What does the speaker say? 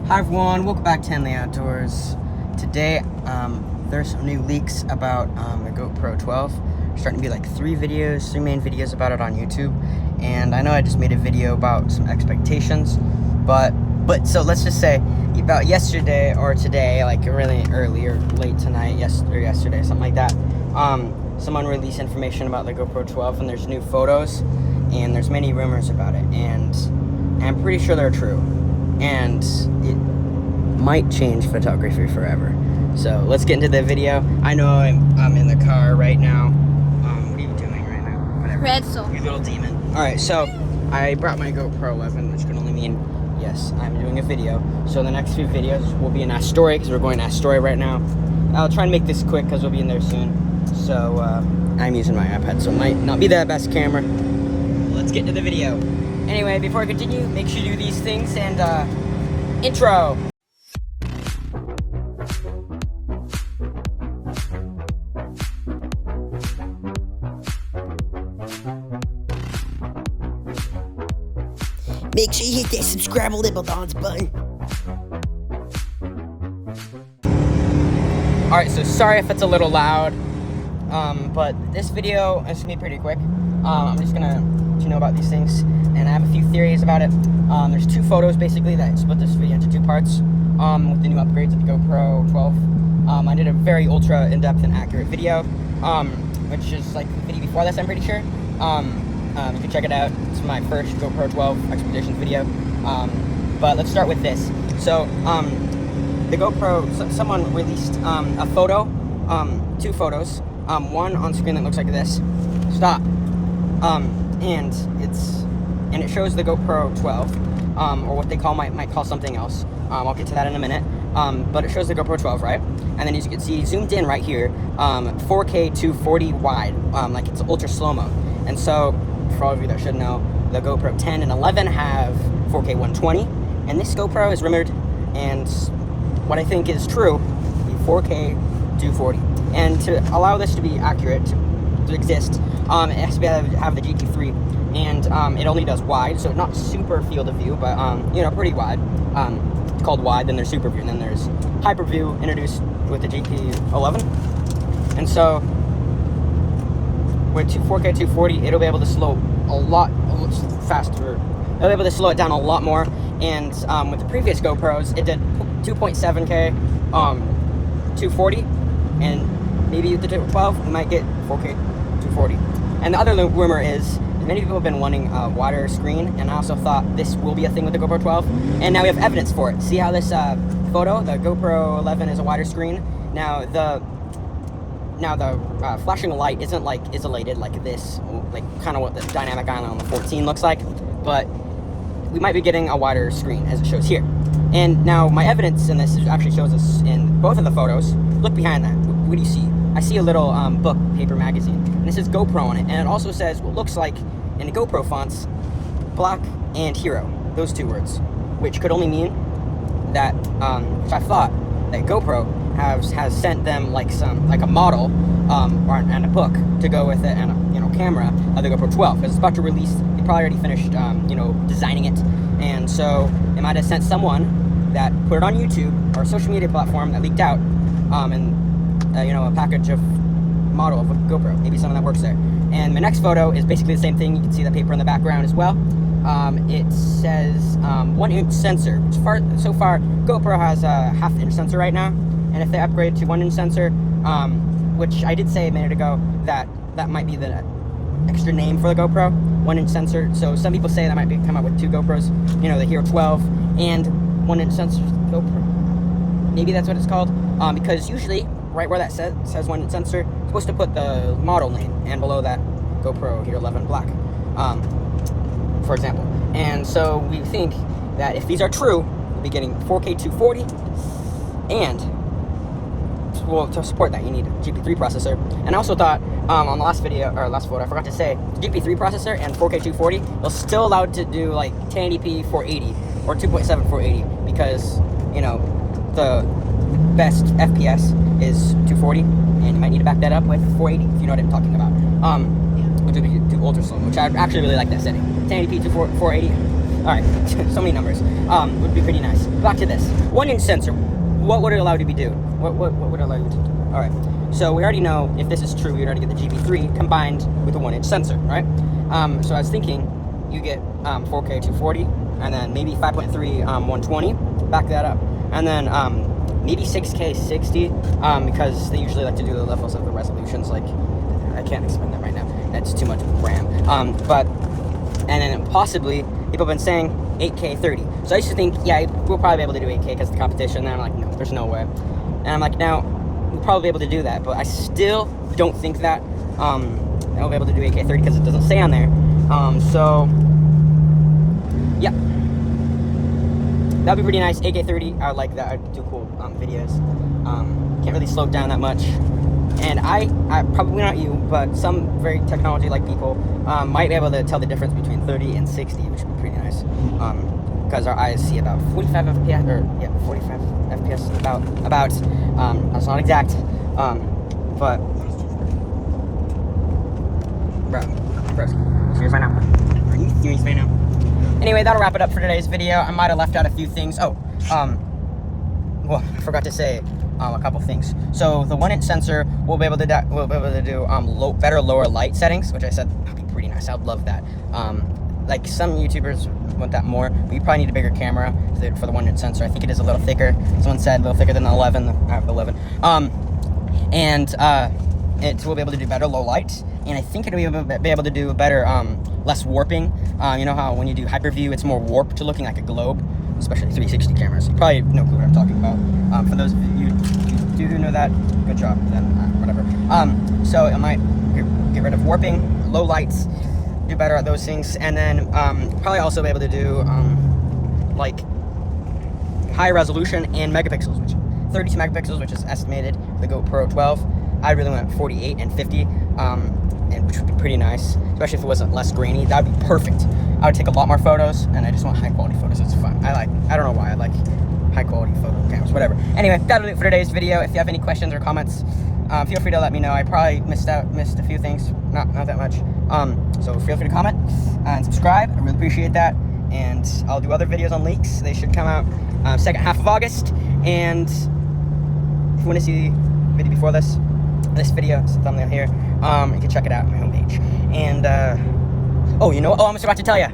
Hi everyone, welcome back to In the Outdoors. Today, there's some new leaks about the GoPro 12. There's starting to be like three main videos about it on YouTube. And I know I just made a video about some expectations, but so let's just say about yesterday or today, like really early or late tonight, yesterday, something like that. Someone released information about the GoPro 12, and there's new photos, and there's many rumors about it, and I'm pretty sure they're true. And it might change photography forever. So let's get into the video. I know I'm in the car right now. What are you doing right now? Whatever. Pretzel. You little demon. Alright, so I brought my GoPro 11, which can only mean, yes, I'm doing a video. So the next few videos will be in Astoria, because we're going to Astoria right now. I'll try and make this quick, because we'll be in there soon. So I'm using my iPad, so it might not be the best camera. Let's get into the video. Anyway, before I continue, make sure you do these things and intro. Make sure you hit that subscribe little dance button. Alright, so sorry if it's a little loud, but this video is going to be pretty quick. I'm just going to let you know about these things, and I have a few theories about it. There's two photos, basically, that split this video into two parts with the new upgrades of the GoPro 12. I did a very ultra in-depth and accurate video, which is like the video before this, I'm pretty sure. You can check it out. It's my first GoPro 12 expectations video. But let's start with this. So, the GoPro, someone released a photo, two photos. One on screen that looks like this. Stop. And it shows the GoPro 12, or what they might call something else. I'll get to that in a minute. But it shows the GoPro 12, right? And then as you can see, zoomed in right here, 4K 240 wide, like it's ultra slow-mo. And so, for all of you that should know, the GoPro 10 and 11 have 4K 120, and this GoPro is rumored, and what I think is true, 4K 240. And to allow this to be accurate, to exist, it has to have the GP3, and it only does wide, so not super field of view, but pretty wide. It's called wide, then there's super view, and then there's hyper view introduced with the GP11. And so with 4K 240, it'll be able to slow a lot faster. It'll be able to slow it down a lot more. And with the previous GoPros, it did 2.7K 240, and maybe with the 12, we might get 4K 240. And the other rumor is many people have been wanting a wider screen, and I also thought this will be a thing with the GoPro 12, and now we have evidence for it. See how this photo, the GoPro 11 is a wider screen? Now the flashing light isn't like isolated like this, like kind of what the dynamic island on the 14 looks like, but we might be getting a wider screen as it shows here. And now my evidence in this actually shows us in both of the photos. Look behind that. What do you see? I see a little book, paper magazine, and it says GoPro on it, and it also says what looks like in the GoPro fonts, black and hero, those two words, which could only mean that, which I thought that GoPro has sent them like a model and a book to go with it, and a camera of the GoPro 12, because it's about to release. They probably already finished designing it, and so they might have sent someone that put it on YouTube or a social media platform that leaked out, a package of model of a GoPro, maybe someone that works there. And the next photo is basically the same thing. You can see the paper in the background as well. It says 1-inch sensor. So far, GoPro has a half-inch sensor right now, and if they upgrade to 1-inch sensor, which I did say a minute ago that might be the extra name for the GoPro, 1-inch sensor. So some people say that might come up with two GoPros, the Hero 12 and 1-inch sensor GoPro. Maybe that's what it's called, because usually right where that says 1-inch sensor, it's supposed to put the model name, and below that, GoPro Hero 11 Black, for example. And so we think that if these are true, we'll be getting 4K 240, and to support that, you need a GP3 processor. And I also thought, on the last photo, I forgot to say, the GP3 processor and 4K 240 will still allowed to do like 1080p 480 or 2.7 480, because the best FPS is 240, and you might need to back that up with 480 if you know what I'm talking about. Which would be ultra slow, which I actually really like that setting. 1080p to 480. Alright, so many numbers. Would be pretty nice. Back to this. 1-inch sensor. What would it allow you to do? What would it allow you to do? Alright, so we already know if this is true, we already get the GB3 combined with a 1-inch sensor, right? So I was thinking you get 4K 240, and then maybe 5.3 120, back that up. And then maybe 6K 60, because they usually like to do the levels of the resolutions, like, I can't explain that right now. That's too much RAM. And then possibly, people have been saying 8K 30. So I used to think, yeah, we'll probably be able to do 8K because of the competition. And I'm like, no, there's no way. And I'm like, now, we'll probably be able to do that. But I still don't think that I'll be able to do 8K 30 because it doesn't say on there. So, yeah. That'd be pretty nice. 8K 30, I would like that. I'd do cool videos. Can't really slow it down that much. And I probably not you, but some very technology-like people might be able to tell the difference between 30 and 60, which would be pretty nice. Because our eyes see about 45 FPS, or yeah, 45 FPS about. That's not exact, but bro, serious right now? Are you serious right now? Anyway, that'll wrap it up for today's video. I might have left out a few things. Oh, well, I forgot to say a couple things. So the 1-inch sensor, we'll be able to do better lower light settings, which I said would be pretty nice. I'd love that. Like some YouTubers want that more. We probably need a bigger camera for the 1-inch sensor. I think it is a little thicker. Someone said a little thicker than the 11. I have the 11. It will be able to do better low light, and I think it'll be able to do better less warping. You know how when you do hyperview, it's more warped to looking like a globe, especially 360 cameras. You probably know what I'm talking about. For those of you who know that, good job. Then whatever. So it might get rid of warping, low lights, do better at those things, and then probably also be able to do like high resolution and megapixels, which 32 megapixels, which is estimated for the GoPro 12. I really want 48 and 50, and which would be pretty nice, especially if it wasn't less grainy. That would be perfect. I would take a lot more photos, and I just want high quality photos. It's fun. I don't know why I like high quality photo cameras, whatever. Anyway, that'll do it for today's video. If you have any questions or comments, feel free to let me know. I probably missed a few things, not that much. So feel free to comment and subscribe. I really appreciate that. And I'll do other videos on leaks. They should come out second half of August. And if you want to see the video before this video, it's the thumbnail here. You can check it out on my homepage. And oh, you know what? Oh, I'm just about to tell you.